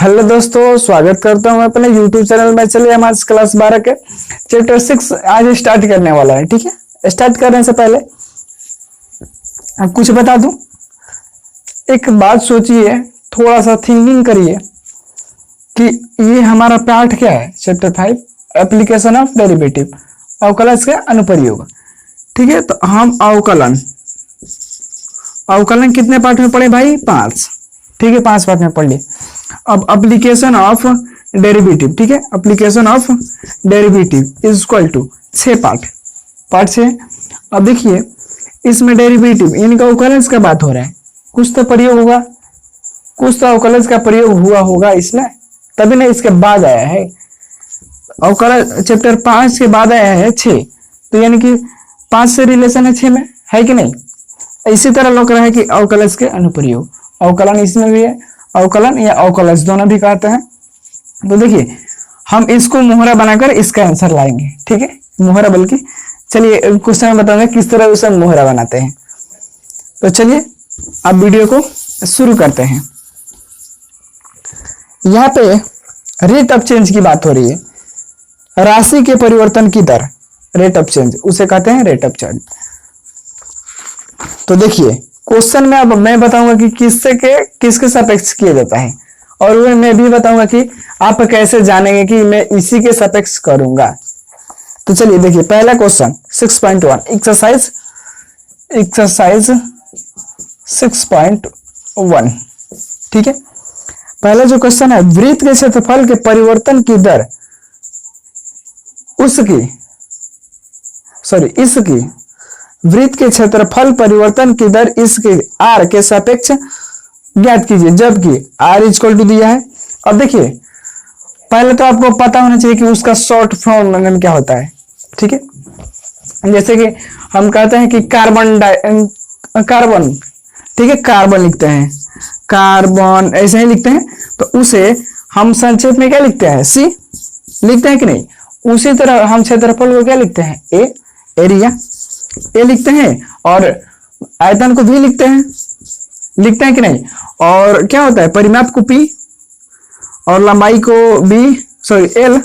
Hello दोस्तों, स्वागत करता हूँ अपने YouTube चैनल में। चलिए हम आज क्लास 12 के चैप्टर 6 आज स्टार्ट करने वाला है। ठीक है, स्टार्ट करने से पहले अब कुछ बता दूं। एक बात सोचिए, थोड़ा सा थिंकिंग करिए कि ये हमारा पार्ट क्या है। चैप्टर 5 एप्लीकेशन ऑफ डेरिवेटिव, अवकलन के अनुप्रयोग। ठीक है, तो हम अवकलन कितने पार्ट में पढ़े भाई? 5। ठीक है, 5 पार्ट में पढ़ लिए। अब एप्लीकेशन ऑफ डेरिवेटिव, ठीक है, application of derivative is equal to 6 part 6। अब देखिए इसमें डेरिवेटिव इनका अवकलन का बात हो रहा है, कुछ तो प्रयोग होगा, कुछ तो अवकलन का प्रयोग हुआ होगा इसमें, तभी ना इसके बाद आया है अवकलन। चैप्टर 5 के बाद आया है 6, तो यानी कि 5 से रिलेशन है 6 में, है कि नहीं? इसी तरह लग रहा है कि अवकलन के अनुप्रयोग, अवकलन इसमें भी है, अवकलन या अवकलज दोनों भी कहते हैं। तो देखिए हम इसको मोहरा बनाकर इसका आंसर लाएंगे। ठीक है, मोहरा बल्कि चलिए क्वेश्चन में बताऊंगा किस तरह उसे मोहरा बनाते हैं। तो चलिए अब वीडियो को शुरू करते हैं। यहाँ पे रेट ऑफ चेंज की बात हो रही है, राशि के परिवर्तन की दर, रेट ऑफ चेंज उसे कहते हैं रेट ऑफ चेंज। तो देखिए क्वेश्चन में अब मैं बताऊंगा कि किसके सापेक्ष किया जाता है, और वो मैं भी बताऊंगा कि आप कैसे जानेंगे कि मैं इसी के सापेक्ष करूंगा। तो चलिए देखिए पहला क्वेश्चन 6.1 एक्सरसाइज 6.1। ठीक है, पहला जो क्वेश्चन है, वृत्त के क्षेत्रफल के परिवर्तन की दर इसकी वृत्त के क्षेत्रफल परिवर्तन की दर इसके आर के सापेक्ष ज्ञात कीजिए, जबकि आर इक्वल टू दिया है। अब देखिए पहले तो आपको पता होना चाहिए कि उसका शॉर्ट फॉर्म क्या होता है। ठीक है, जैसे कि हम कहते हैं कि कार्बन, ठीक है, कार्बन लिखते हैं, कार्बन ऐसे ही लिखते हैं, तो उसे हम संक्षेप में क्या लिखते हैं? सी लिखते हैं कि नहीं? उसी तरह हम क्षेत्रफल को क्या लिखते हैं? ए, एरिया ए लिखते हैं, और आयतन को भी लिखते हैं कि नहीं? और क्या होता है? परिमाप को पी, और लंबाई को एल,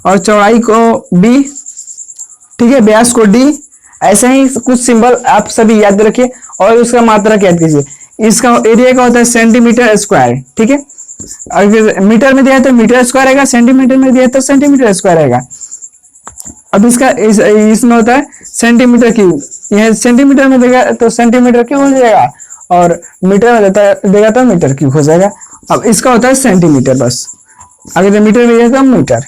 और चौड़ाई को बी, ठीक है, व्यास को डी। ऐसे ही कुछ सिंबल आप सभी याद रखिए, और उसका मात्रक याद कीजिए। इसका एरिया का होता है सेंटीमीटर स्क्वायर। ठीक है, अगर मीटर में दिया है तो मीटर स्क्वायर आएगा, सेंटीमीटर में दिया है तो सेंटीमीटर स्क्वायर आएगा। अब इसका इसमें होता है सेंटीमीटर क्यूब, यह सेंटीमीटर में देगा तो सेंटीमीटर क्यूब हो जाएगा, और मीटर में देगा तो मीटर क्यूब हो जाएगा। अब इसका होता है सेंटीमीटर बस, अगर मीटर में दिया तो मीटर।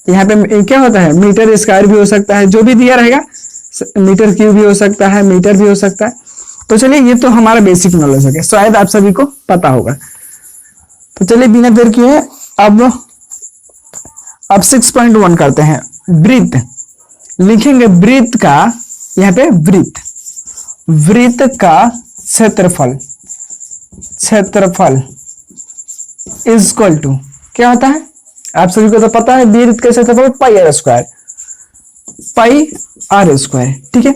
यहाँ पे क्या होता है? मीटर स्क्वायर भी हो सकता है, जो भी दिया रहेगा, मीटर क्यूब भी हो सकता है, मीटर भी हो सकता है। तो चलिए ये तो हमारा बेसिक नॉलेज हो गया, शायद आप सभी को पता होगा। तो चलिए बिना देर किए अब 6.1 करते हैं। वृत्त लिखेंगे, वृत्त का यहाँ पे वृत्त का क्षेत्रफल इज इक्वल टू क्या होता है? आप सभी को तो पता है, वृत्त का क्षेत्रफल पाई आर स्क्वायर। ठीक है,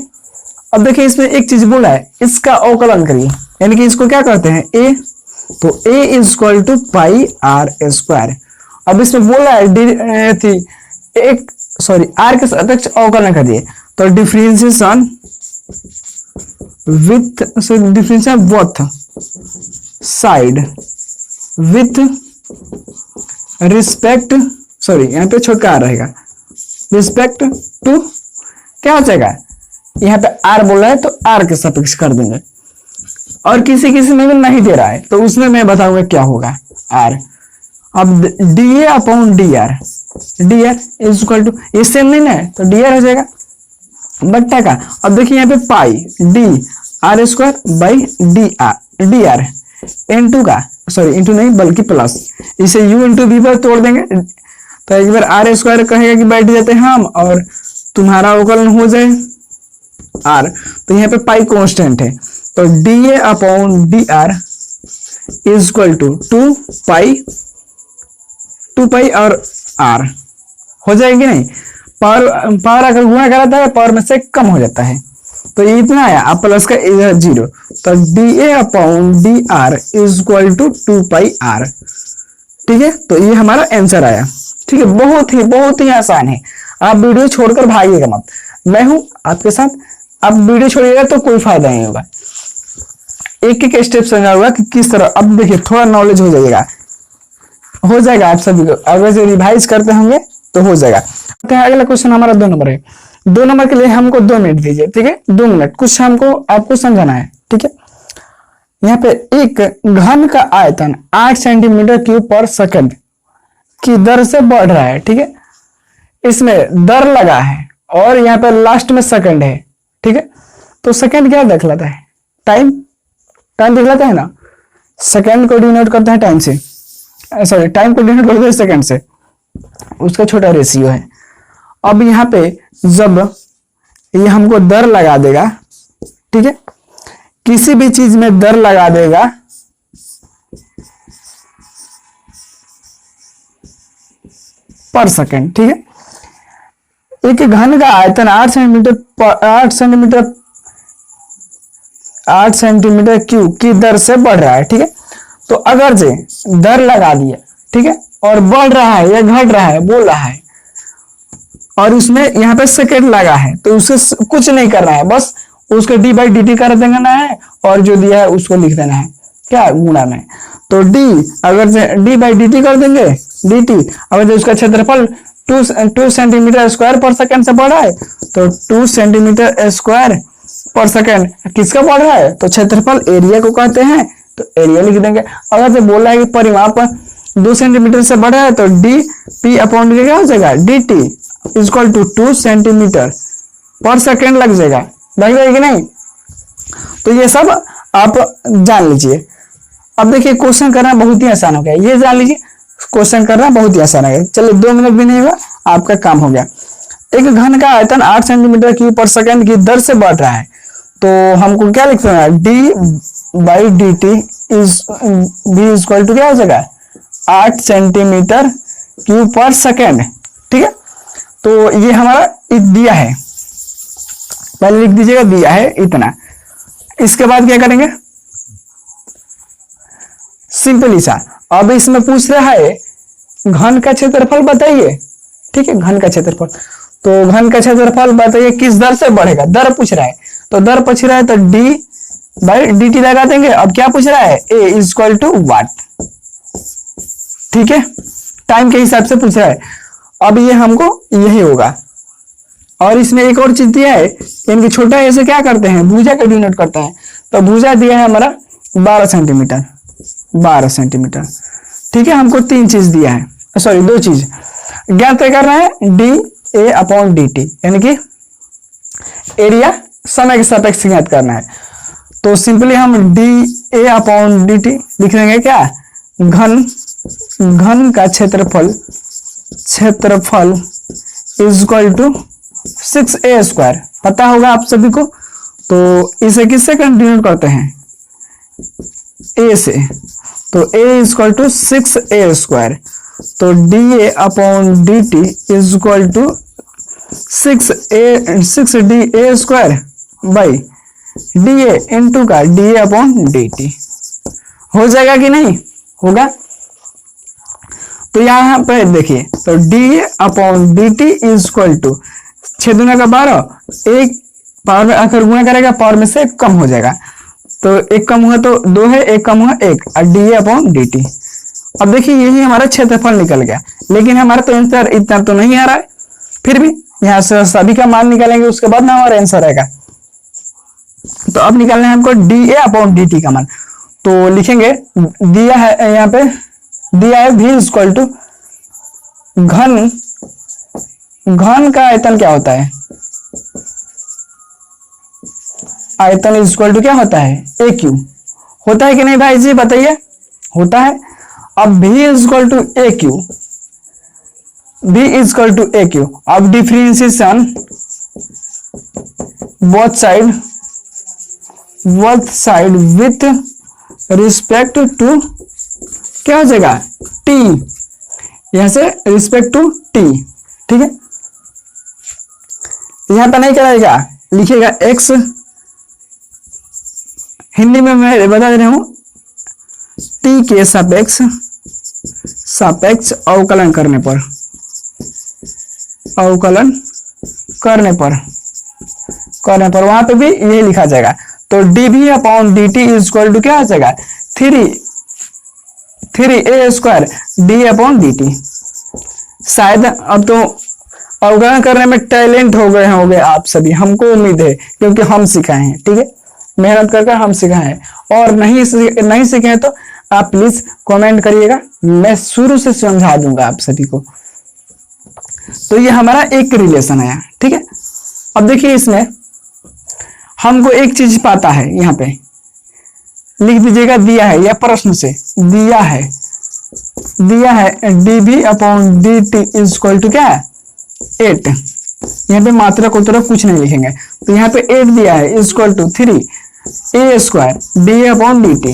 अब देखिए इसमें एक चीज बोला है, इसका अवकलन करिए, यानी कि इसको क्या कहते हैं? ए, तो A is equal to pi are square. अब इसमें बोला है आर के सापेक्ष अवकलन कर दिए, तो differentiation both side with respect, यहाँ पे छोटा आर रहेगा, रिस्पेक्ट टू क्या हो जाएगा? यहाँ पे आर बोला है तो आर के सापेक्ष कर देंगे, और किसी में भी नहीं दे रहा है तो उसमें मैं बताऊंगा क्या होगा आर। अब d upon D R is equal to, ये सेम नहीं है तो डी आर हो जाएगा बट्टा का। अब देखिए यहाँ पे pi D R square by D r into का, इंटू नहीं बल्कि प्लस, इसे यू इंटू बी पर तोड़ देंगे, तो एक बार आर स्क्वायर कहेगा कि बैठ जाते हैं हम, और तुम्हारा अवकलन हो जाए आर। तो यहाँ पे पाई कांस्टेंट है, तो D A upon D R is equal to 2 pi और आर हो जाएगी नहीं? पावर अगर गुणा कराता है पावर में से कम हो जाता है, तो ये इतना आया, अब प्लस का इधर 0, तो D A upon D R is equal to 2 pi R. ठीक है, तो ये हमारा आंसर आया। ठीक है, बहुत ही आसान है। आप वीडियो छोड़कर भागिएगा मत, मैं हूं आपके साथ। आप वीडियो छोड़िएगा तो कोई फायदा नहीं होगा। एक एक स्टेप समझा होगा कि किस तरह। अब देखिए थोड़ा नॉलेज हो जाएगा आप सभी को, अगर जो रिवाइज करते होंगे तो हो जाएगा। अगला क्वेश्चन हमारा 2 नंबर है। 2 नंबर के लिए हमको 2 मिनट दीजिए। ठीक है, 2 मिनट कुछ हमको आपको समझाना है। ठीक है, यहाँ पे एक घन का आयतन 8 सेंटीमीटर क्यूब पर सेकंड की दर से बढ़ रहा है। ठीक है, इसमें दर लगा है और यहाँ पे लास्ट में सेकंड है। ठीक है, तो सेकंड क्या देख लेता है, टाइम देख लेता है ना। सेकंड को डिनोट करता है टाइम से, सॉरी टाइम को डिनोट करता है सेकंड से, उसका छोटा रेशियो है। अब यहाँ पे जब ये हमको दर लगा देगा, ठीक है, किसी भी चीज में दर लगा देगा पर सेकंड। ठीक है, एक घन का आयतन 8 सेंटीमीटर क्यूब की दर से बढ़ रहा है। ठीक है, तो अगर जे दर लगा दिया, ठीक है, और बढ़ रहा है या घट रहा है बोल रहा है, और उसमें यहाँ पे सेकंड लगा है, तो उसे कुछ नहीं करना है, बस उसको डी बाई डी टी कर देना है और जो दिया है उसको लिख देना है क्या, गुणा में। तो डी अगर डी बाई डी टी कर देंगे, डी टी अगर जो उसका क्षेत्रफल 2 सेंटीमीटर स्क्वायर पर सेकंड से बढ़ा है तो 2 सेंटीमीटर स्क्वायर पर सेकंड किसका बढ़ रहा है, तो क्षेत्रफल एरिया को कहते हैं, तो एरिया लिख देंगे। अगर जो बोला है कि परिमाप 2 सेंटीमीटर से बढ़ा है तो डी पी अपॉन डी क्या हो जाएगा, d t equal to 2 centimetre पर सेकंड लग जाएगा कि नहीं। तो ये सब आप जान लीजिए। अब देखिए क्वेश्चन करना बहुत ही आसान हो गया, ये जान लीजिए क्वेश्चन करना बहुत ही आसान है। चलिए 2 मिनट भी नहीं हुआ आपका काम हो गया। एक घन का आयतन 8 सेंटीमीटर क्यूब पर सेकंड की दर से बढ़ रहा है, तो हमको क्या लिखना है, d by D T is be equal to क्या हो जाएगा, 8 सेंटीमीटर क्यूब पर सेकंड। ठीक है, तो ये हमारा दिया है, पहले लिख दीजिएगा दिया है इतना। इसके बाद क्या करेंगे, सिंपली सा, अब इसमें पूछ रहा है घन का क्षेत्रफल बताइए। ठीक है, घन का क्षेत्रफल, तो घन का क्षेत्रफल बताइए किस दर से बढ़ेगा, दर पूछ रहा है, तो दर पूछ रहा है तो डी बाई डी टी लगा देंगे। अब क्या पूछ रहा है, ए इज इक्वल टू वाट। ठीक है, टाइम के हिसाब से पूछ रहा है। अब ये हमको यही होगा, और इसमें एक और चीज दिया है, इनके छोटा ऐसे क्या करते हैं, भुजा का डिनोट करता है, तो भुजा दिया है हमारा 12 सेंटीमीटर। ठीक है, हमको 3 चीज दिया है, सॉरी 2 चीज ज्ञात करना है, D A upon D t, यानी कि एरिया समय के सापेक्ष ज्ञात करना है। तो सिंपली हम D A upon D T लिख देंगे क्या, घन का क्षेत्रफल is equal to 6a square, पता होगा आप सभी को। तो इसे किससे डिनोट करते हैं, a से, तो a is equal to 6a square. तो dA upon dt is equal to 6da square by dA into का dA अपॉन dt। हो जाएगा कि नहीं होगा। तो यहाँ पे देखिए, तो dA upon dt is equal to 6 दूना का 12, एक पावर में आकर गुणा करेगा, पावर में से कम हो जाएगा, तो एक कम हुआ तो 2 है, एक कम हुआ 1, और dA अपॉन dt। अब देखिए यही हमारा क्षेत्रफल निकल गया, लेकिन हमारा तो आंसर इतना तो नहीं आ रहा है, फिर भी यहाँ से सभी का मान निकालेंगे, उसके बाद ना हमारा आंसर आएगा। तो अब निकालना है हमको dA अपॉन dt का मान। तो लिखेंगे, दिया है यहाँ पे, दिया है v इक्वल टू घन का आयतन क्या होता है, आयतन इज इक्वल टू क्या होता है, ए क्यू। होता है कि नहीं भाई जी बताइए, होता है। अब v is equal to A Q, v is equal to A Q. अब differentiation both side with respect to क्या हो जाएगा, t, यहां से रिस्पेक्ट टू t। ठीक है, यहां पर नहीं कराएगा, लिखिएगा x, हिंदी में मैं बता दे रहा हूं, t के सापेक्ष सापेक्ष अवकलन करने पर, अवकलन करने पर वहां पे भी यही लिखा जाएगा। तो dv upon dt is equal to क्या आ जाएगा, 3a² d अपॉन dt। शायद अब तो अवकलन करने में टैलेंट हो गए होंगे आप सभी, हमको उम्मीद है, क्योंकि हम सिखाए हैं। ठीक है, मेहनत कर हम सिखाए हैं। और नहीं सीखे हैं तो आप प्लीज कमेंट करिएगा, मैं शुरू से समझा दूंगा आप सभी को। तो ये हमारा एक रिलेशन है। ठीक है, अब देखिए इसमें हमको एक चीज पता है, यहाँ पे लिख दीजिएगा, दिया है या प्रश्न से दिया है dv upon dt is equal to क्या है, 8। यहाँ पे मात्रा को तरफ कुछ नहीं लिखेंगे, तो यहाँ पे 8 दिया है is equal to 3a² d upon dt।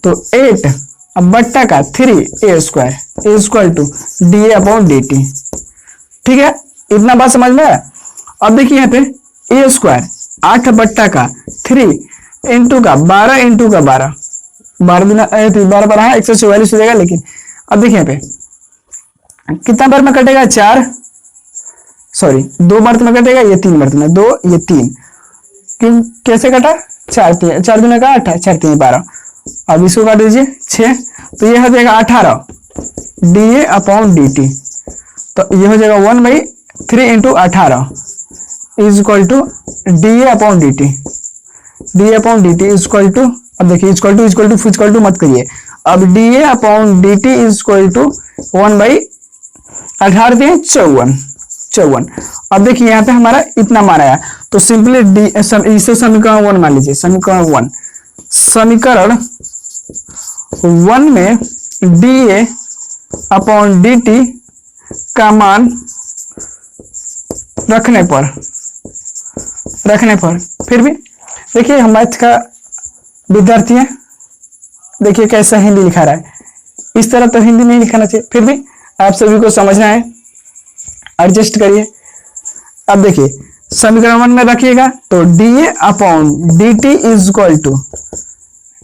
तो 8 अब बट्टा का 3a² is equal to d upon dt। ठीक है, इतना बात समझ में आया। अब देखिए यहाँ पे a² 8 बट्टा का 3 इंटू का 12 इंटू का 12, 12 12 है 144 हो जाएगा। लेकिन अब देखिए यहाँ पे कितना बार में कटेगा, 4 सॉरी 2 बार में कटेगा, ये 3 बार में 2 ये 3, क्यों कैसे कटा, 4 दूना का 8 4 3 12। अब इसको काट दीजिए 6, तो ये हो जाएगा 18 da अपॉन dt। तो ये हो जाएगा 1/3 into 18 is equal to da upon dt। da upon dt is equal to, अब देखिए इक्वल टू मत करिए, अब da upon dt is equal to 1/18 दिए 54। अब देखिए यहाँ पे हमारा इतना मान आया, तो सिंपली इसे समीकरण 1 मान लीजिए। समीकरण 1 में da अपॉन dt का मान रखने पर फिर भी देखिए हम मैथ का विद्यार्थी है, देखिए कैसा हिंदी लिखा रहा है, इस तरह तो हिंदी नहीं लिखाना चाहिए, फिर भी आप सभी को समझना है, एडजस्ट करिए। अब देखिए समीकरण 1 में रखिएगा, तो da upon dt is equal to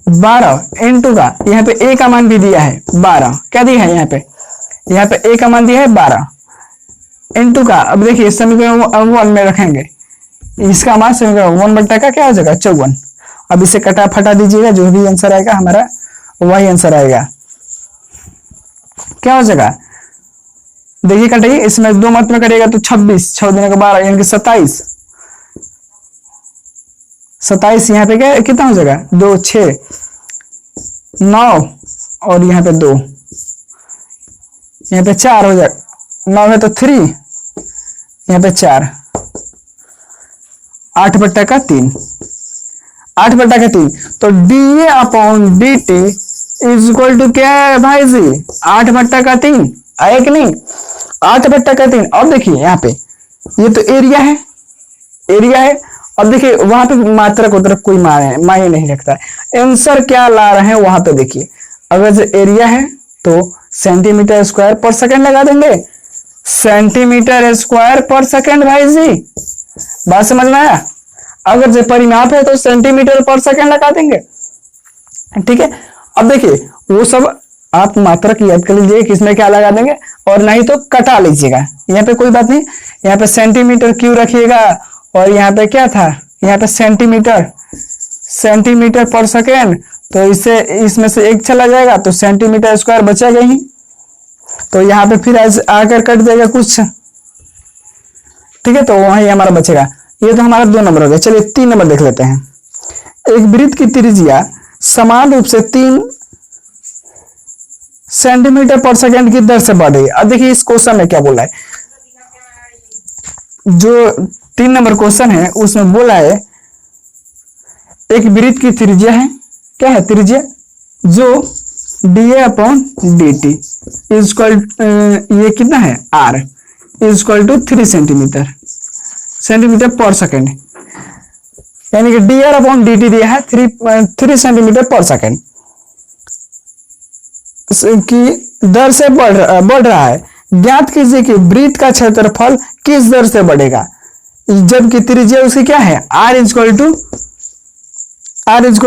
12 into का, यहाँ पे a का मान भी दिया है 12, क्या दिया है यहाँ पे a का मान दिया है 12 इंटू का, अब देखिए समीकरण 1 में रखेंगे, इसका मान समीकरण 1 बट्टा का क्या हो जाएगा 54। अब इसे कटा फटा दीजिएगा, जो भी आंसर आएगा हमारा वही आंसर आएगा। क्या हो जाएगा, देखिए कटाइए, इसमें 2 मत में करेगा तो 26, 6 दूना का 12 यानी कि 27 यहाँ पे क्या कितना हो जाएगा, 2 6 9 और यहाँ पे 2, यहाँ पे 4 हो जाएगा, 9 है तो 3, यहाँ पे 4, 8 बट्टा का 3, 8 बट्टा का 3। तो da upon dt is equal to क्या है भाई जी, 8 बट्टा का 3 आया कि नहीं, 8 बट्टा का 3। अब देखिए यहाँ पे ये तो एरिया है, अब देखिए वहां पे मात्रा को तरफ कोई मायने नहीं रखता है, आंसर क्या ला रहे हैं वहां पे देखिए। अगर जो एरिया है तो सेंटीमीटर स्क्वायर पर सेकंड लगा देंगे, सेंटीमीटर स्क्वायर पर सेकंड भाई जी, बात समझ में आया। अगर जो परिमाप है तो सेंटीमीटर पर सेकंड लगा देंगे। ठीक है, अब देखिए वो सब आप मात्रक याद कर लीजिए किसमें क्या लगा देंगे, और नहीं तो कटा लीजिएगा, यहाँ पे कोई बात नहीं। यहाँ पे सेंटीमीटर क्यों रखिएगा, और यहाँ पे क्या था, यहाँ पे सेंटीमीटर पर सेकेंड, तो इसमें से एक चला जाएगा तो सेंटीमीटर स्क्वायर बचेगा ही, तो यहाँ पे फिर आकर कट जाएगा कुछ। ठीक है, तो वही हमारा बचेगा। ये तो हमारा 2 नंबर हो गया। चलिए 3 नंबर देख लेते हैं। एक वृत्त की त्रिज्या समान रूप से 3 सेंटीमीटर पर सेकंड की दर से बढ़ रही है। अब देखिए इस क्वेश्चन में क्या बोला है, जो 3 नंबर क्वेश्चन है उसमें बोला है एक वृत्त की त्रिज्या है, क्या है त्रिज्या, जो da upon dt is equal, ये कितना है r is equal to 3 centimetre पर सेकंड, यानी कि dr अपॉन dt दिया है 3 सेंटीमीटर पर सेकंड की दर से बढ़ रहा है। ज्ञात कीजिए कि वृत्त का क्षेत्रफल किस दर से बढ़ेगा, जबकि त्रिज्या उसकी क्या है r इज इक्वल टू 10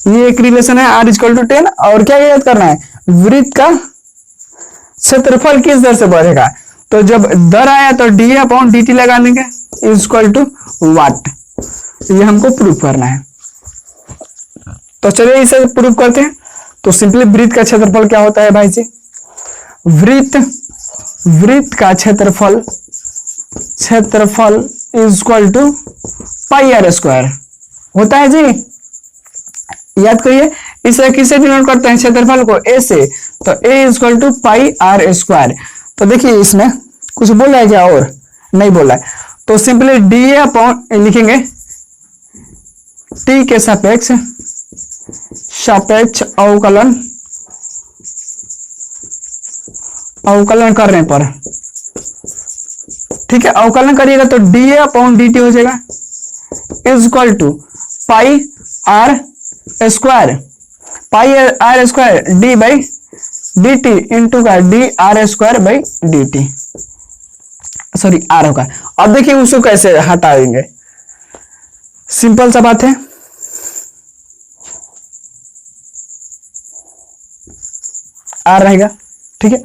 ये एक रिलेशन है r इक्वल टू 10। और क्या याद करना है, वृत्त का क्षेत्रफल किस दर से बढ़ेगा। तो जब दर आया तो डी अपॉन डी टी लगा देंगे इक्वल टू वाट। ये हमको प्रूफ करना है। तो चलिए इसे प्रूफ करते हैं। तो सिंपली वृत्त का क्षेत्रफल क्या होता है भाई जी, वृत्त का क्षेत्रफल equal to pi are square होता है जी। याद करिए, इसे किससे डिनोट करते हैं, क्षेत्रफल को ए से। तो A equal to pi are square. तो देखिए इसमें कुछ बोला है क्या, और नहीं बोला है। तो सिंपली डी ए अपॉन लिखेंगे टी के सापेक्ष अवकलन करने पर, ठीक है, अवकलन करिएगा तो D A upon D t हो जाएगा equal to pi are square, d by D T into का D R square by D t, sorry r होगा। अब देखिए उसको कैसे हटाएंगे, सिंपल सा बात है। आर रहेगा, ठीक है।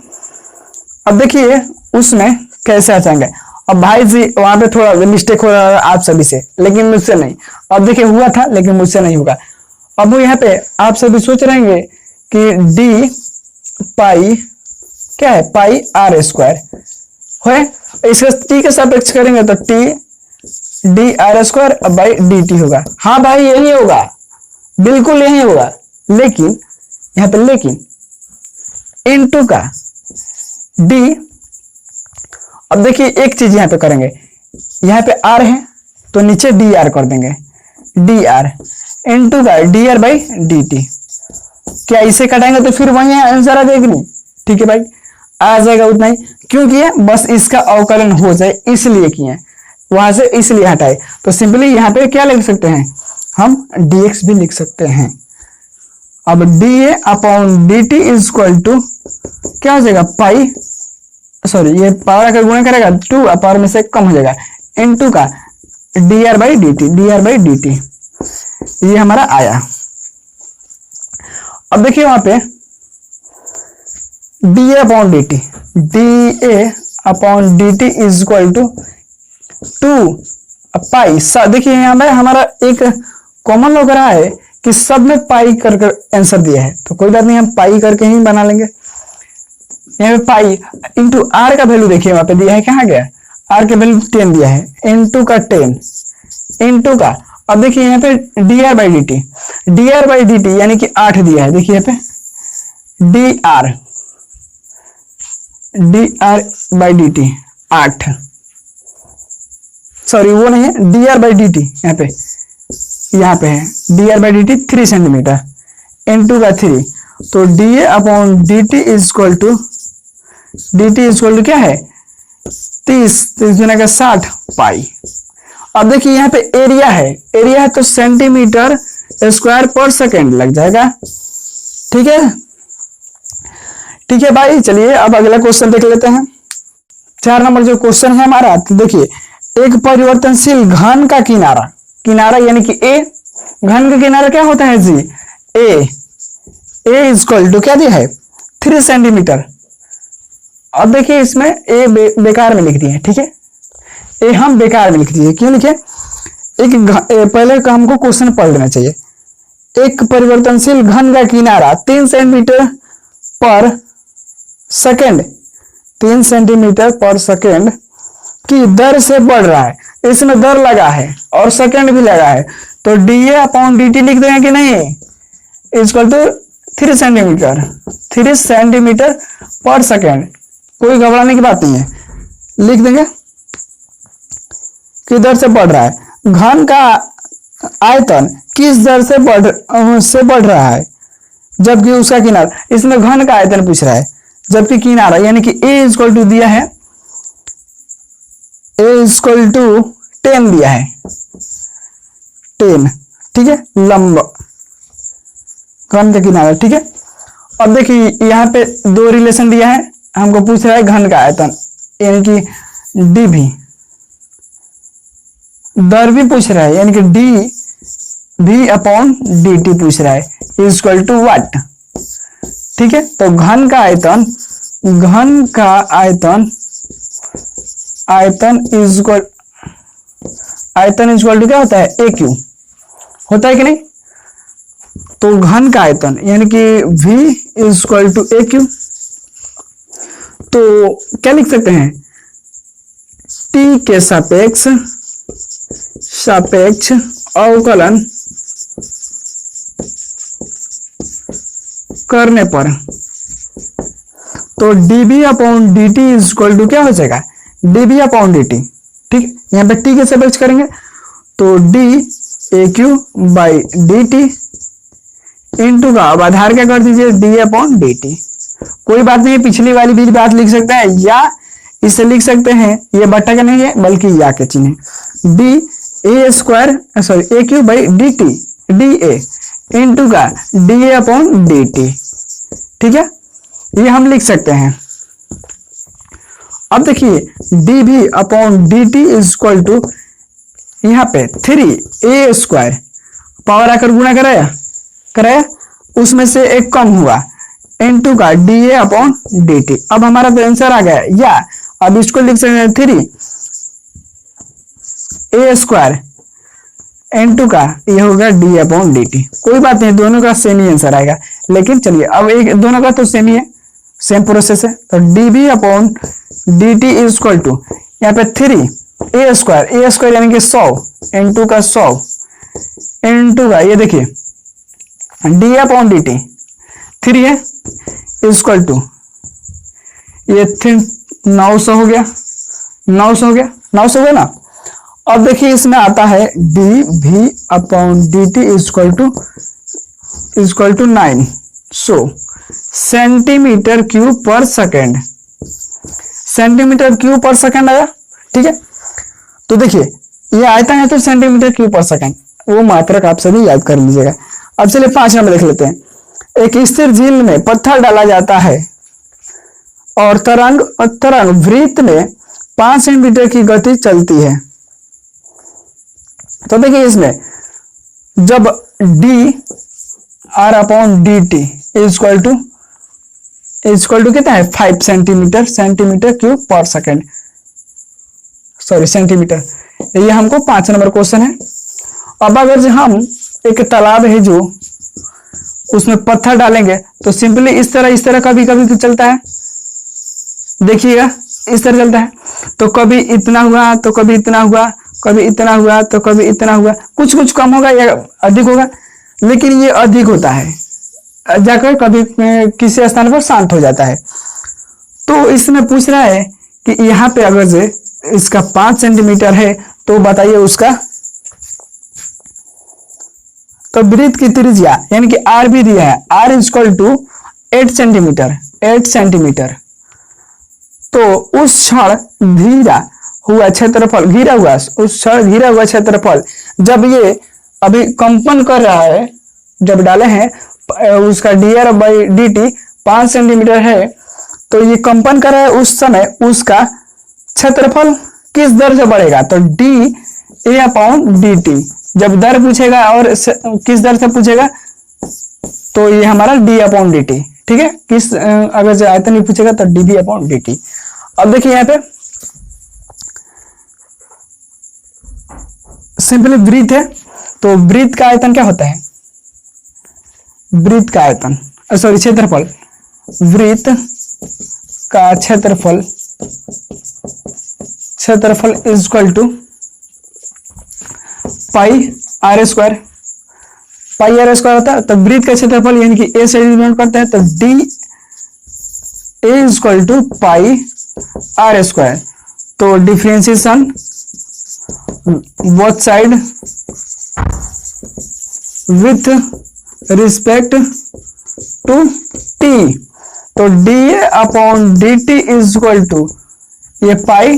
अब देखिए उसमें कैसे हटाएंगे। अब भाई जी वहां पे थोड़ा मिस्टेक हो रहा है आप सभी से, लेकिन मुझसे नहीं। अब देखिए हुआ था लेकिन मुझसे नहीं होगा। अब वो यहाँ पे आप सभी सोच रहेंगे कि डी पाई क्या है, पाई आर स्क्वायर है, इसका टी के सापेक्ष करेंगे तो T d are square by D T होगा। हाँ भाई यही होगा, बिल्कुल यही होगा। लेकिन यहाँ पे लेकिन इनटू का डी, अब देखिए एक चीज यहाँ पे करेंगे, यहाँ पे आर है तो नीचे डी आर कर देंगे, डी आर इनटू का D R by D t. क्या इसे कटाएंगे तो फिर वही आंसर आ जाएगी नहीं, ठीक है भाई, आ जाएगा उतना ही। क्यों किया, बस इसका अवकलन हो जाए इसलिए किए, वहां से इसलिए हटाए। तो सिंपली यहाँ पे क्या लिख सकते हैं, हम dx भी लिख सकते हैं। अब d A upon D T is equal to क्या हो जाएगा, पाई, सॉरी ये पावर का गुणा करेगा 2 पावर में से कम हो जाएगा, इनटू का D R by D t, ये हमारा आया। अब देखिए वहां पे d A upon D T is equal to 2 pi. देखिए यहाँ पे हमारा एक कॉमन लग रहा है कि सब में पाई कर आंसर दिया है, तो कोई बात नहीं, हम पाई करके ही बना लेंगे। यहाँ पे पाई इंटू आर का वैल्यू देखिए वहां पे दिया है, कहाँ गया, आर के वैल्यू 10 दिया है, इंटू का 10 इंटू का, अब देखिए यहाँ पे d are by D t यानी कि 8 दिया है। देखिए यहाँ पे d are by D t 8, sorry वो नहीं है, D R by D t यहाँ पे है D R by D t 3 centimetre into का 3, तो D A upon D T is equal to क्या है 30 गुना का 60 पाई। अब देखिए यहाँ पे एरिया है तो सेंटीमीटर स्क्वायर पर सेकेंड लग जाएगा, ठीक है भाई। चलिए अब अगला क्वेश्चन देख लेते हैं। 4 नंबर जो क्वेश्चन है हमारा, तो देखिए एक परिवर्तनशील घन का किनारा यानी कि ए, घन का किनारा क्या होता है जी, ए इक्वल टू क्या दिया है 3 सेंटीमीटर। अब देखिए इसमें ए बेकार में लिख दिए, ठीक है, ए हम बेकार में लिख दिए, क्यों लिखे, पहले हमको क्वेश्चन पढ़ लेना चाहिए। एक परिवर्तनशील घन का किनारा 3 सेंटीमीटर पर सेकेंड, 3 सेंटीमीटर पर सेकेंड की दर से बढ़ रहा है। इसमें दर लगा है और सेकेंड भी लगा है, तो D A upon D T लिख देंगे कि नहीं, इक्वल टू 3 सेंटीमीटर पर सेकेंड। कोई घबराने की बात नहीं है, लिख देंगे कि दर से बढ़ रहा है। घन का आयतन किस दर से बढ़ रहा है, जबकि उसका किनारा, इसमें घन का आयतन पूछ रहा है, जबकि किनारा यानी कि ए इक्वल टू दिया है, ए इक्वल टू 10 दिया है, 10, ठीक है, लंब घन का किनारा, ठीक है। अब देखिए यहाँ पे 2 रिलेशन दिया है, हमको पूछ रहा है घन का आयतन यानी कि डी भी, दर भी पूछ रहा है यानी कि D v upon D T पूछ रहा है इज इक्वल टू व्हाट। ठीक है, तो घन का आयतन इज इक्वल टू क्या होता है, ए क्यू होता है कि नहीं। तो घन का आयतन यानी कि v is equal to A cube, तो क्या लिख सकते हैं, t के सापेक्ष अवकलन करने पर तो dv upon dt is equal to क्या हो जाएगा, dv अपॉन dt। ठीक है, यहाँ पे t के सापेक्ष करेंगे तो d A Q by D T into का, अब आधार क्या कर दीजिए, डी अपॉन डी टी। कोई बात नहीं, पिछली वाली भी बात लिख सकते हैं या इसे लिख सकते हैं, ये बट्टा का नहीं है बल्कि या के चिन्ह, d A square sorry A Q by D t d A into का डी ए अपॉन डी टी। ठीक है, ये हम लिख सकते हैं। अब देखिए डी भी upon D T is equal to यहाँ पे 3a स्क्वायर पावर आकर गुणा कराया उसमें से एक कम हुआ इनटू का डी ए अपॉन डी टी। अब हमारा तो आंसर आ गया, या अब इसको लिख सकते हैं 3a स्क्वायर इनटू का ये होगा डी अपॉन डी टी। कोई बात नहीं, दोनों का सेम ही आंसर आएगा, लेकिन चलिए अब एक दोनों का तो सेम ही है, सेम प्रोसेस है। तो d b upon D T is equal to यहाँ पे 3a स्क्वायर यानी कि 100 इंटू का 100 इंटू का ये देखिए डी अपॉन डी टी 3 है इज इक्वल टू ये 900 हो गया 900 हो गया ना। अब देखिए इसमें आता है D we upon D T is equal to 9 centimetre cube per second, centimetre cube per second आया। ठीक है, तो देखिए ये आयतन है तो सेंटीमीटर क्यूब पर सेकेंड, वो मात्रक आप सभी याद कर लीजिएगा। अब चलिए 5 नंबर देख लेते हैं। एक स्थिर झील में पत्थर डाला जाता है और तरंग वृत्त में 5 सेंटीमीटर की गति चलती है। तो देखिए इसमें जब d are upon D T is equal to कितना है 5 centimetre cube per second, sorry centimetre. ये हमको 5 नंबर क्वेश्चन है। अब अगर हम एक तालाब है जो उसमें पत्थर डालेंगे तो सिंपली इस तरह कभी तो चलता है, देखिएगा इस तरह चलता है। तो कभी इतना हुआ तो कभी इतना हुआ, कभी इतना हुआ तो कभी इतना हुआ, कुछ कम होगा या अधिक होगा, लेकिन ये अधिक होता है, जाकर कभी किसी स्थान पर शांत हो जाता है। तो इसमें पूछ रहा है कि यहाँ पे अगर से इसका 5 सेंटीमीटर है तो बताइए उसका, तो वृत्त की त्रिज्या यानी कि आर भी दिया है, r is equal to 8 centimetre. तो उस क्षण घिरा हुआ क्षेत्रफल जब ये अभी कंपन कर रहा है, जब डाले हैं उसका D R by D T 5 centimetre है, तो ये कंपन कर रहा है उस समय उसका क्षेत्रफल किस दर से बढ़ेगा, तो D A upon D T. जब दर पूछेगा और किस दर से पूछेगा तो ये हमारा डी अपॉन डी टी। ठीक है, किस अगर जो आयतन नहीं पूछेगा तो d b upon D T. अब देखिए यहाँ पे सिंपली वृत्त है, तो वृत्त का आयतन क्या होता है, वृत्त का आयतन सॉरी क्षेत्रफल, वृत्त का क्षेत्रफल is equal to pi are square होता है। तो वृत्त का क्षेत्रफल यानी कि ए से डिनोट करते हैं, तो D A is equal to pi are square. तो differentiation both side with respect to T, तो D A upon D T is equal to ये pi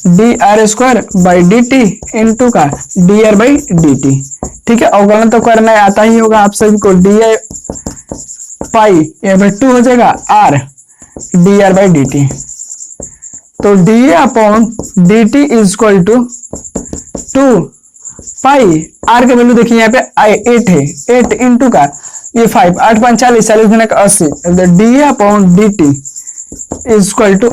D R square by D T into का D R by D T. ठीक है, अवकलन तो करना आता ही होगा आप सभी को। डी ए पाई ये बाई 2 हो जाएगा R D are by D T. तो D A upon D T is equal to 2 pi R का वैल्यू देखिए यहाँ पे 8 है, 8 इंटू का ये 5, 8 5 40, 40 गुना का 80, d upon D T is equal to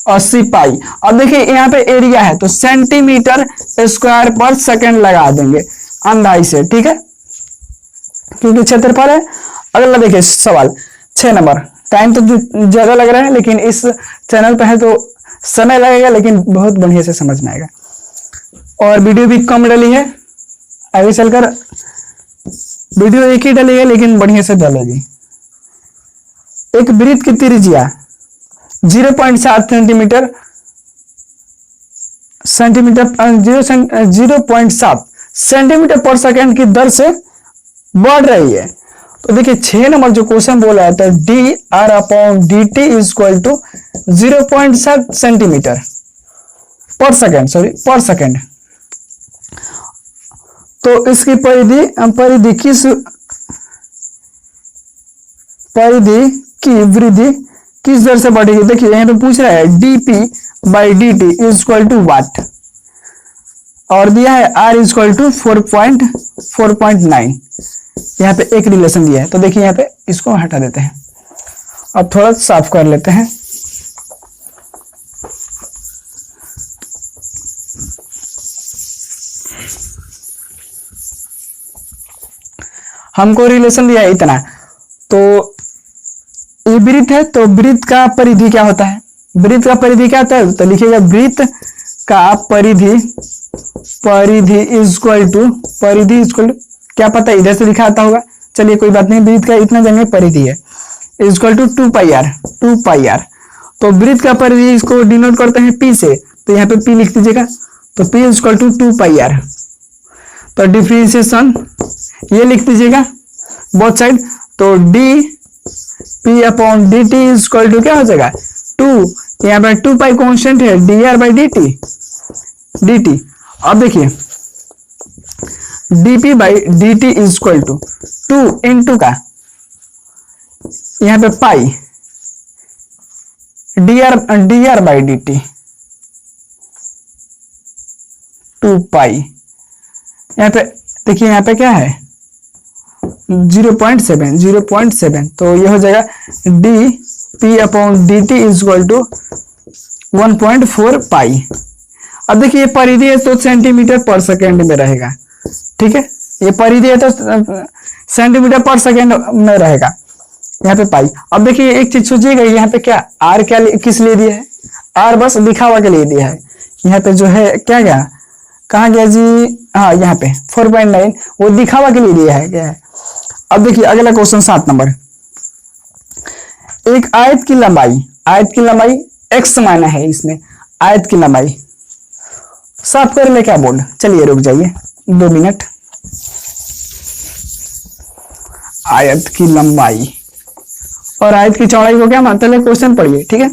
80 pi. अब देखिए यहाँ पे एरिया है तो सेंटीमीटर स्क्वायर पर सेकंड लगा देंगे अंदाज से, ठीक है, क्योंकि क्षेत्रफल है। अगला देखिए सवाल 6 नंबर। टाइम तो ज्यादा लग रहा है लेकिन इस चैनल पे है तो समय लगेगा, लेकिन बहुत बढ़िया से समझ में आएगा और वीडियो भी कम डली है। आगे चलकर वीडियो एक ही डली है लेकिन बढ़िया से डलेगी। एक वृत्त की त्रिज्या 0.7 सेंटीमीटर 0.7 सेंटीमीटर पर सेकंड की दर से बढ़ रही है। तो देखिए 6 नंबर जो क्वेश्चन बोला है तो d are upon D T is equal to 0.7 centimetre पर सेकंड, सॉरी पर सेकंड। तो इसकी परिधि की वृद्धि किस दर से बढ़ेगी? देखिए यहाँ पे पूछ रहा है dp by D T is equal to what और दिया है r इज इक्वल टू 4.9। यहाँ पे एक रिलेशन दिया है तो देखिए यहाँ पे इसको हटा देते हैं और थोड़ा साफ कर लेते हैं। हमको रिलेशन दिया है इतना, तो ये वृत्त है तो वृत्त का परिधि क्या होता है? वृत्त का परिधि क्या होता है? तो लिखिएगा वृत्त का परिधि इज इक्वल टू क्या पता है इधर से लिखा आता होगा, चलिए कोई बात नहीं, वृत्त का इतना जानिए परिधि है is equal to 2 pi are. तो वृत्त का परिधि इसको डिनोट करते हैं पी से, तो यहाँ पे पी लिख दीजिएगा, तो P is equal to 2 pi are. तो डिफरेंशिएशन ये लिख दीजिएगा बोथ साइड, तो D P upon D T is equal to क्या हो जाएगा 2, यहाँ पे 2 पाई कॉन्स्टेंट है D R by D T. अब देखिए dp by D T is equal to 2 into का यहाँ पे pi D R by D T 2 pi. यहाँ पे देखिए यहाँ पे क्या है 0.7, तो ये हो जाएगा d P upon D T is equal to 1.4 pi. अब देखिए ये परिधि है तो सेंटीमीटर पर सेकेंड में रहेगा, ठीक है, ये परिधि है तो सेंटीमीटर पर सेकेंड में रहेगा, यहाँ पे पाई। अब देखिए एक चीज सोचिएगा, यहाँ पे क्या आर क्या किस लिए दिया है? आर बस दिखावा के लिए दिया है। यहाँ पे जो है क्या गया, कहाँ गया जी, हाँ यहाँ पे 4.9 वो दिखावा के लिए दिया है, क्या है। अब देखिए अगला क्वेश्चन 7 नंबर। एक आयत की लंबाई x माना है, इसमें आयत की लंबाई साफ कर ले क्या बोर्ड, चलिए रुक जाइए 2 मिनट। आयत की लंबाई और आयत की चौड़ाई को क्या मानते हैं, क्वेश्चन पढ़िए, ठीक है।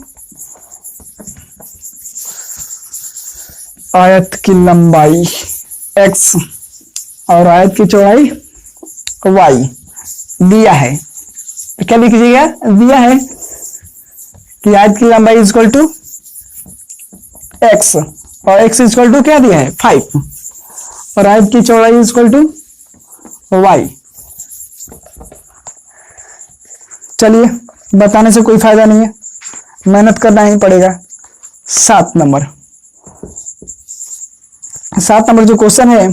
आयत की लंबाई x और आयत की चौड़ाई y दिया है, क्या लिखिएगा, दिया है कि आयत की लंबाई इज इक्वल टू x और x इज इक्वल टू क्या दिया है 5 और आयत की चौड़ाई इज इक्वल टू y। चलिए बताने से कोई फायदा नहीं है, मेहनत करना ही पड़ेगा। 7 नंबर जो क्वेश्चन है,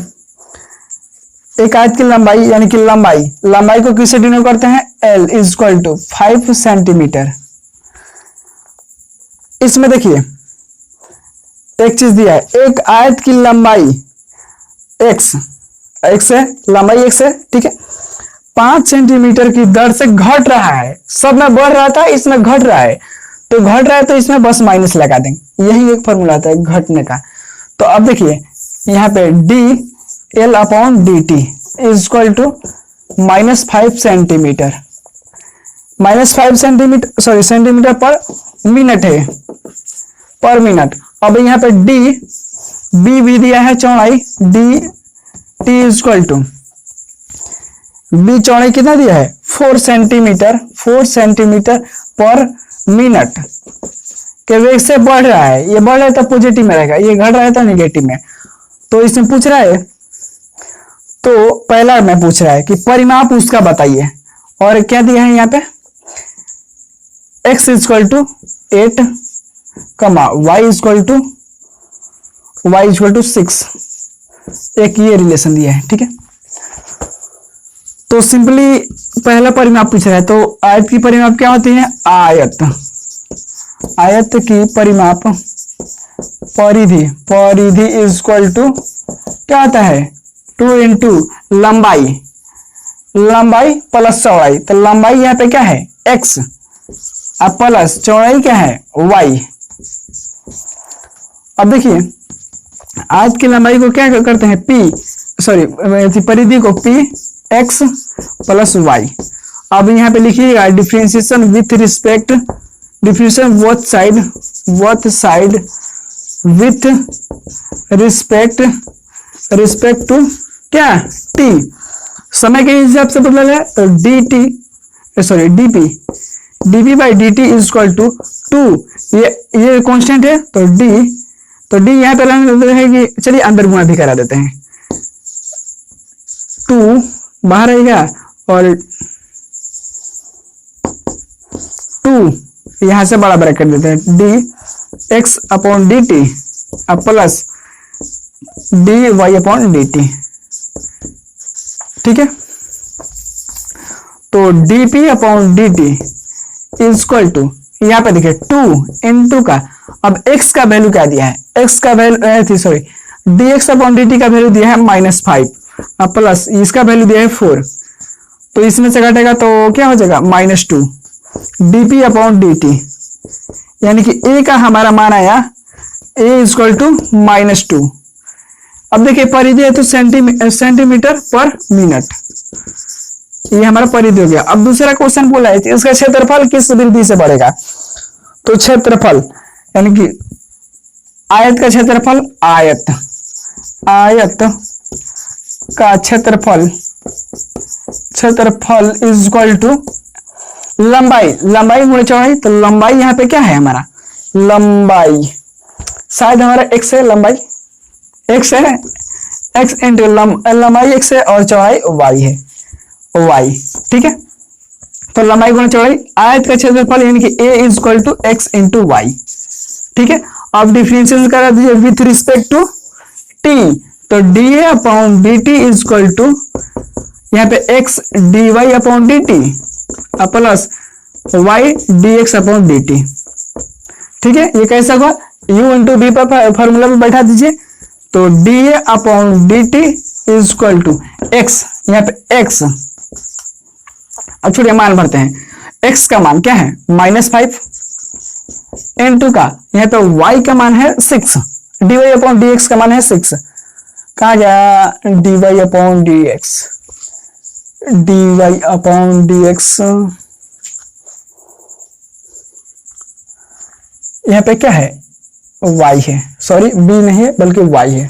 एक आयत की लंबाई यानी कि लंबाई को किससे डिनोट करते हैं, L is equal to 5 centimetre. इसमें देखिए एक चीज दिया है, एक आयत की लंबाई x है, लंबाई x है, ठीक है, 5 सेंटीमीटर की दर से घट रहा है। सब में बढ़ रहा था, इसमें घट रहा है, तो घट रहा है तो इसमें बस माइनस लगा देंगे, यही एक फॉर्मूला आता है घटने का। तो अब देखिए यहाँ पे d l upon D T is equal to -5 centimetre, -5 centimetre sorry centimetre per minute है, पर मिनट। अब यहाँ पे बी दिया है चौड़ाई, d T is equal to b चौड़ाई कितना दिया है 4 सेंटीमीटर पर मिनट के वेग से बढ़ रहा है, ये बढ़ रहा है तो पॉजिटिव में रहेगा, ये घट रहा है तो नेगेटिव में। तो इसमें पूछ रहा है, तो पहला में पूछ रहा है कि परिमाप उसका बताइए, और क्या दिया है यहाँ पे x इक्वल टू 8 कमा y इक्वल टू 6, एक ये रिलेशन दिया है। ठीक है, तो सिंपली पहला परिमाप पूछ रहा है, तो आयत की परिमाप क्या होती है, आयत की परिमाप परिधि इक्वल टू क्या होता है 2 इंटू लंबाई प्लस चौड़ाई। तो लंबाई यहाँ पे क्या है x और प्लस चौड़ाई क्या है y। अब देखिए आयत की लंबाई को क्या करते हैं परिधि को p x प्लस y। अब यहाँ पे लिखिएगा differentiation with respect both side with respect to क्या t, समय के हिसाब से बदला जाए तो dp by dt is equal to 2, ये कांस्टेंट है तो d यहाँ पे रहेगी, चलिए अंदर गुणा भी करा देते हैं, 2 बाहर रहेगा और 2 यहां से बड़ा ब्रैकेट देते हैं, dx upon dt plus dy upon dt। ठीक है, तो dp upon dt is equal to यहाँ पे देखिए 2 इंटू का, अब x का वैल्यू क्या दिया है, x का वैल्यू dx अपॉन dt का वैल्यू दिया है -5 प्लस इसका वैल्यू दिया है 4, तो इसमें से घटेगा तो क्या हो जाएगा -2 dp अपॉन dt, यानी कि a का हमारा मान आया a इक्वल टू -2। अब देखिए परिधि है तो सेंटीमीटर पर मिनट, ये हमारा परिधि हो गया। अब दूसरा क्वेश्चन बोला है इसका क्षेत्रफल किस वृद्धि से बढ़ेगा, तो क्षेत्रफल यानी कि आयत का क्षेत्रफल, आयत का क्षेत्रफल इज इक्वल टू लंबाई गुणा चौड़ाई। तो लंबाई यहाँ पे क्या है हमारा, लंबाई शायद हमारा x है, लंबाई x है, x इंटू लंबाई x है और चौड़ाई y है, y। ठीक है, तो लंबाई गुणा चौड़ाई, आयत का क्षेत्रफल यानी कि a is equal to x into y। ठीक है, अब डिफरेंशियल करा दीजिए विथ रिस्पेक्ट टू t, तो dA upon dt is equal to यहाँ पे x dy upon dt plus y dx upon dt। ठीक है, ये कैसा होगा, u इंटू b पर फॉर्मूला में बैठा दीजिए, तो dA upon dt is equal to x, यहाँ पे x, अब छोड़िए मान भरते हैं, x का मान क्या है -5 इंटू का यहाँ पे y का मान है 6, dy अपॉन dx का मान है 6, कहा गया dy अपॉन dx, यहाँ पे क्या है y है, सॉरी b नहीं है बल्कि y है,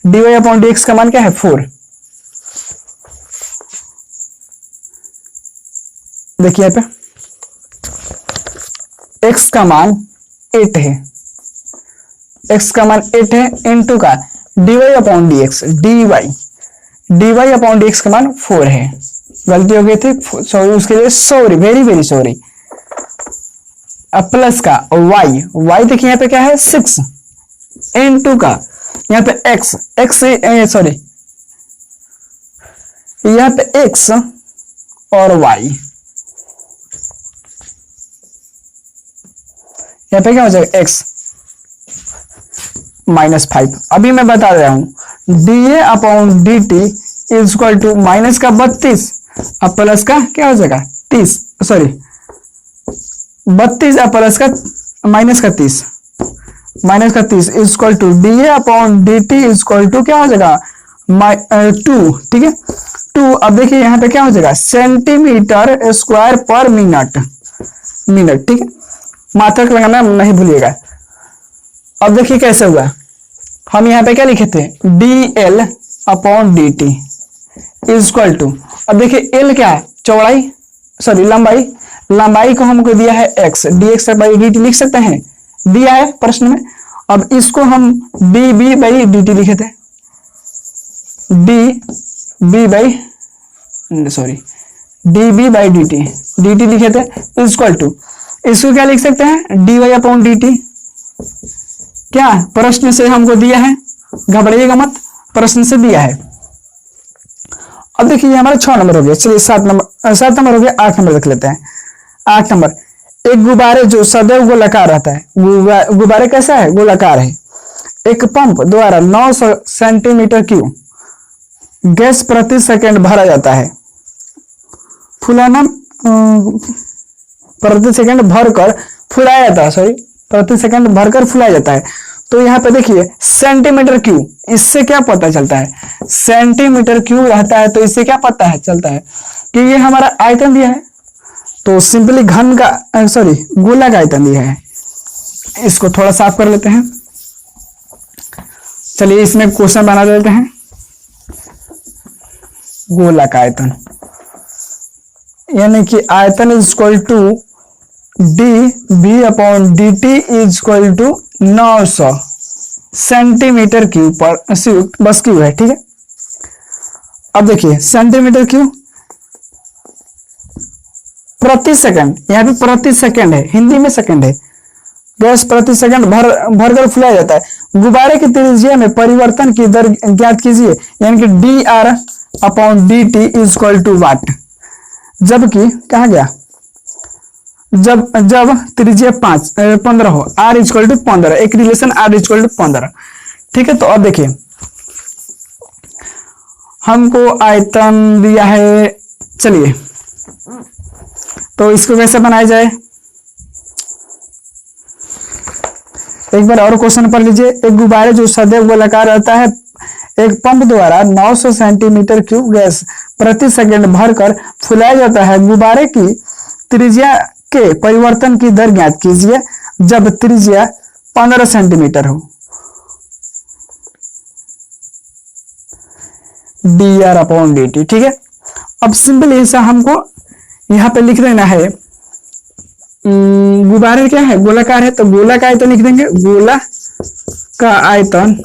dy अपॉन dx का मान क्या है 4। देखिए यहाँ पे x का मान 8 है, x का मान 8 है इंटू का dy upon dx, dy upon dx का मान 4 है, गलती हो गई थी सॉरी, उसके लिए सॉरी, वेरी सॉरी। अब प्लस का y देखिए यहाँ पे क्या है 6 इंटू का यहाँ पे x सॉरी यहाँ पे x और y, यहाँ पे क्या हो जाएगा x -5। अभी मैं बता रहा हूं dA upon dt is equal to minus का 32 अब प्लस का क्या हो जाएगा 30, सॉरी 32 प्लस का माइनस का 30 is equal to dA upon dt is equal to क्या हो जाएगा 2। ठीक है, 2। अब देखिए यहाँ पे क्या हो जाएगा सेंटीमीटर स्क्वायर पर मिनट। ठीक है, मात्रक लगाना नहीं भूलिएगा। अब देखिए कैसे हुआ, हम यहाँ पे क्या लिखे थे dl upon dt is equal to, अब देखिए l क्या है चौड़ाई, सॉरी लंबाई को हमको दिया है x, dx बाई dt लिख सकते हैं, दिया है प्रश्न में। अब इसको हम db बाई dt लिखे थे, d b by sorry d b by D t, d t लिखे थे इक्वल टू, इसको क्या लिख सकते हैं d y upon D t. क्या प्रश्न से हमको दिया है, घबराइएगा मत, प्रश्न से दिया है। अब देखिए हमारा 6 नंबर हो गया, चलिए 7 नंबर हो गया, 8 नंबर रख लेते हैं। 8 नंबर, एक गुब्बारे जो सदैव गोलाकार रहता है, गुब्बारे कैसा है, गोलाकार है, एक पंप द्वारा 900 सेंटीमीटर क्यूब गैस प्रति सेकंड भरा जाता है, फुलाना प्रति सेकंड भरकर फुलाया जाता है, सॉरी प्रति सेकंड भरकर फुलाया जाता है। तो यहाँ पे देखिए सेंटीमीटर क्यूब, इससे क्या पता चलता है, सेंटीमीटर क्यूब रहता है, तो इससे क्या पता है चलता है कि ये हमारा आयतन दिया है, तो सिंपली घन का सॉरी गोला का आयतन दिया है। इसको थोड़ा साफ कर लेते हैं, चलिए इसमें क्वेश्चन बना देते हैं। गोला का आयतन यानी कि आयतन is equal to d b upon D T is equal to 900 centimetre cube per बस क्यूब है, ठीक है। अब देखिए सेंटीमीटर क्यूब प्रति सेकंड, यहाँ पे प्रति सेकंड है, हिंदी में सेकंड है, गैस प्रति सेकंड भरकर फुलाया जाता है। गुब्बारे की त्रिज्या में परिवर्तन की दर ज्ञात कीजिए, यानी कि D are upon D T is equal to what. जबकि कहा गया जब त्रिज्या 15 हो, आर इज इक्वल टू 15, एक relation r is equal to 15, ठीक है। तो अब देखिए हमको आयतन दिया है, चलिए तो इसको कैसे बनाया जाए, एक बार और क्वेश्चन पढ़ लीजिए। एक गुब्बारे जो सदैव गोलाकार रहता है, एक पंप द्वारा 900 सेंटीमीटर क्यूब गैस प्रति सेकंड भरकर फुलाया जाता है। गुब्बारे की त्रिज्या के परिवर्तन की दर ज्ञात कीजिए जब त्रिज्या 15 सेंटीमीटर हो। D R upon D T, ठीक है। अब सिंपली ऐसा हमको यहाँ पे लिख देना है, गुब्बारे क्या है, गोलाकार है, तो गोला का आयतन लिख देंगे, गोला का आयतन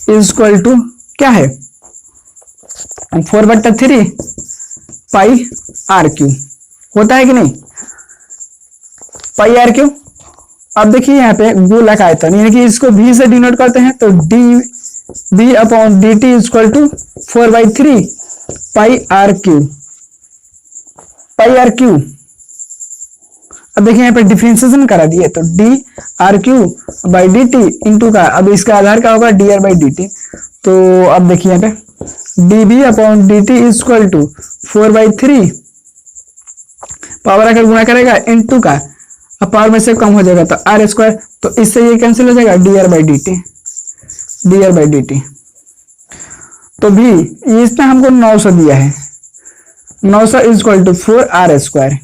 इज इक्वल टू क्या है 4/3 पाई आर क्यू, होता है कि नहीं, पाई आर क्यू। अब देखिए यहाँ पे गोला का आयतन यानी कि इसको भी से डिनोट करते हैं, तो d b upon D T is equal to 4/3 pi r cube, pi r cube. अब देखिए यहाँ पे डिफरेंशिएशन करा दिए, तो d are cube by D T into का, अब इसका आधार क्या होगा d are by D T. तो अब देखिए यहाँ पे d b upon D T is equal to 4/3 power आकर गुणा करेगा इंटू का, अब पावर में से कम हो जाएगा तो आर स्क्वायर, तो इससे ये कैंसिल हो जाएगा d are by D t, d are by D T. तो भी इसने हमको 900 दिया है, 900 is equal to 4 r square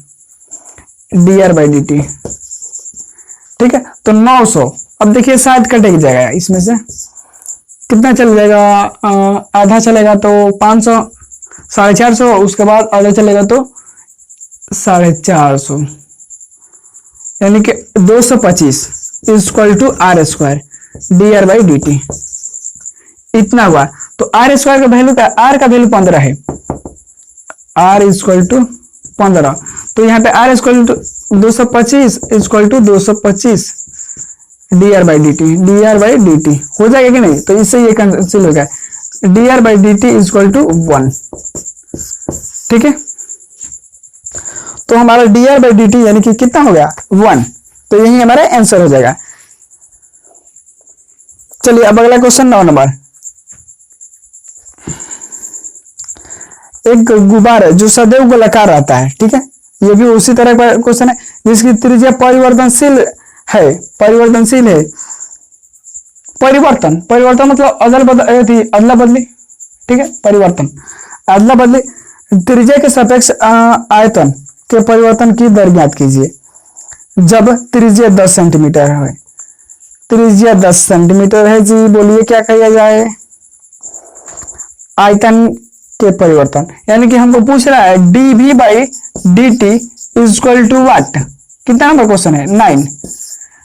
d are by D T, ठीक है। तो 900, अब देखिए शायद कटेगा जाएगा, इसमें से कितना चल जाएगा, आधा चलेगा तो 500, 450, उसके बाद आधा चलेगा तो 450, यानी कि 225 is equal to r square d are by D t, इतना हुआ। तो आर स्क्वायर का वैल्यू क्या, आर का वैल्यू 15 है, आर इज इक्वल टू 15, तो यहाँ पे r equal to 225 equal to 225 d are by D t, d are by D t हो जाएगा कि नहीं, तो इससे ये कैंसिल हो गया, d are by D t equal to 1, ठीक है। तो हमारा d are by D t यानी कि कितना हो गया 1, तो यही हमारा आंसर हो जाएगा। चलिए अब अगला क्वेश्चन 9 नंबर, एक गुब्बारा जो सदैव गोलाकार रहता है, ठीक है, ये भी उसी तरह का क्वेश्चन है, जिसकी त्रिज्या परिवर्तनशील है, परिवर्तनशील है, परिवर्तन मतलब अदला बदली, ठीक है, परिवर्तन अदला बदली, त्रिज्या के सापेक्ष आयतन के परिवर्तन की दर ज्ञात कीजिए जब त्रिज्या 10 सेंटीमीटर है। त्रिज्या 10 सेंटीमीटर है जी, बोलिए क्या किया जाए, आयतन के परिवर्तन, यानी कि हमको पूछ रहा है D V by D T is equal to what, कितना नंबर क्वेश्चन है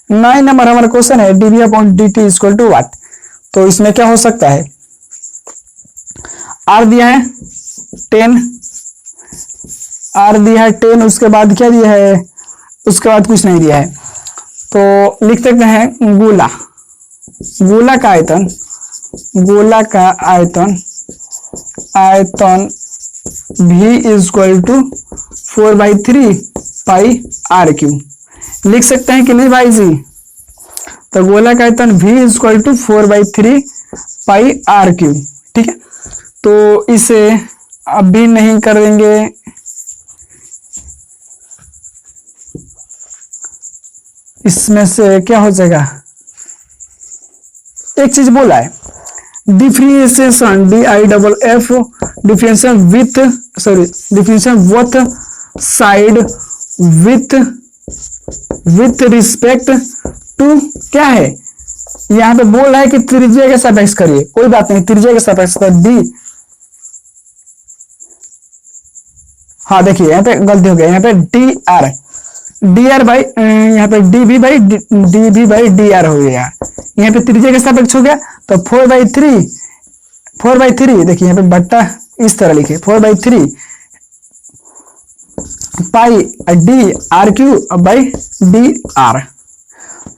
9 नंबर हमारा क्वेश्चन है, D we upon D T is equal to what. तो इसमें क्या हो सकता है, आर दिया है 10, आर दिया है 10, उसके बाद क्या दिया है, उसके बाद कुछ नहीं दिया है। तो लिख सकते हैं गोला, गोला का आयतन, गोला का आयतन, आयतन V equal to 4/3 pi r cube. लिख सकते हैं कि नहीं भाई जी। तो गोला का आयतन V equal to 4/3 pi r cube. ठीक है, तो इसे अभी नहीं करेंगे, इसमें से क्या हो जाएगा, एक चीज बोला है differentiation DIFF differentiation with differentiation both side with respect to, क्या है यहाँ पे बोल रहा है कि त्रिज्या के सापेक्ष करिए, कोई बात नहीं, त्रिज्या के सापेक्ष डी, हाँ देखिए यहाँ पे गलती हो गई, यहाँ पे डी आर बाई, यहाँ पे D b by D R हो गया, यहाँ पे त्रिज्या के सापेक्ष हो गया। तो 4/3 देखिए यहाँ पे बट्टा इस तरह लिखे 4/3 pi D R cube by D R.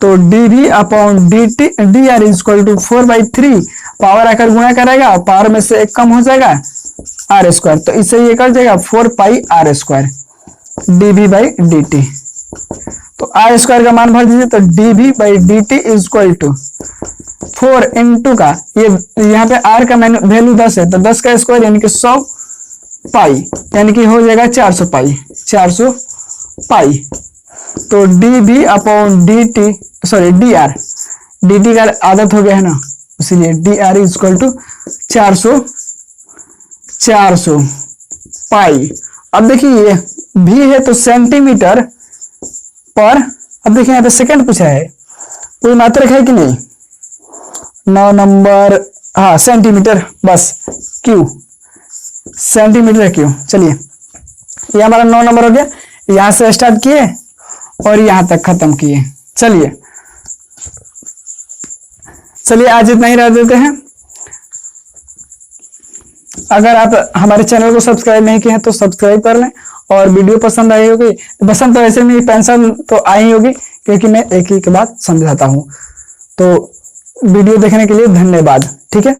तो डी भी upon D R equal to 4/3, power आकर गुणा करेगा, पावर में से एक कम हो जाएगा आर स्क्वायर, तो इससे ये कर जाएगा 4 pi are square d b by D T. तो आर स्क्वायर का मान भर दीजिए, तो D b by D t equal to 4 into का, ये यहाँ पे आर का वैल्यू 10 है, तो 10 का स्क्वायर यानी कि 100 पाई, यानी कि हो जाएगा 400 पाई, 400 पाई। तो डी भी upon D t, sorry D R, D T का आदत हो गया है ना, इसीलिए डी आर इक्वल टू 400 पाई। अब देखिए ये भी है तो सेंटीमीटर पर, अब देखिए यहाँ पे सेकंड पूछा है, कोई मात्रक है कि नहीं, 9 नंबर, हाँ centimetre, bus queue, centimetre cube. चलिए ये हमारा 9 नंबर हो गया, यहां से स्टार्ट किए और यहां तक खत्म किए। चलिए आज इतना ही रह देते हैं। अगर आप हमारे चैनल को सब्सक्राइब नहीं किए हैं तो सब्सक्राइब कर लें, और वीडियो पसंद आई होगी, पसंद तो ऐसे मेरी पेंशन तो आई होगी क्योंकि मैं एक ही के बाद समझाता हूं। तो वीडियो देखने के लिए धन्यवाद। ठीक है।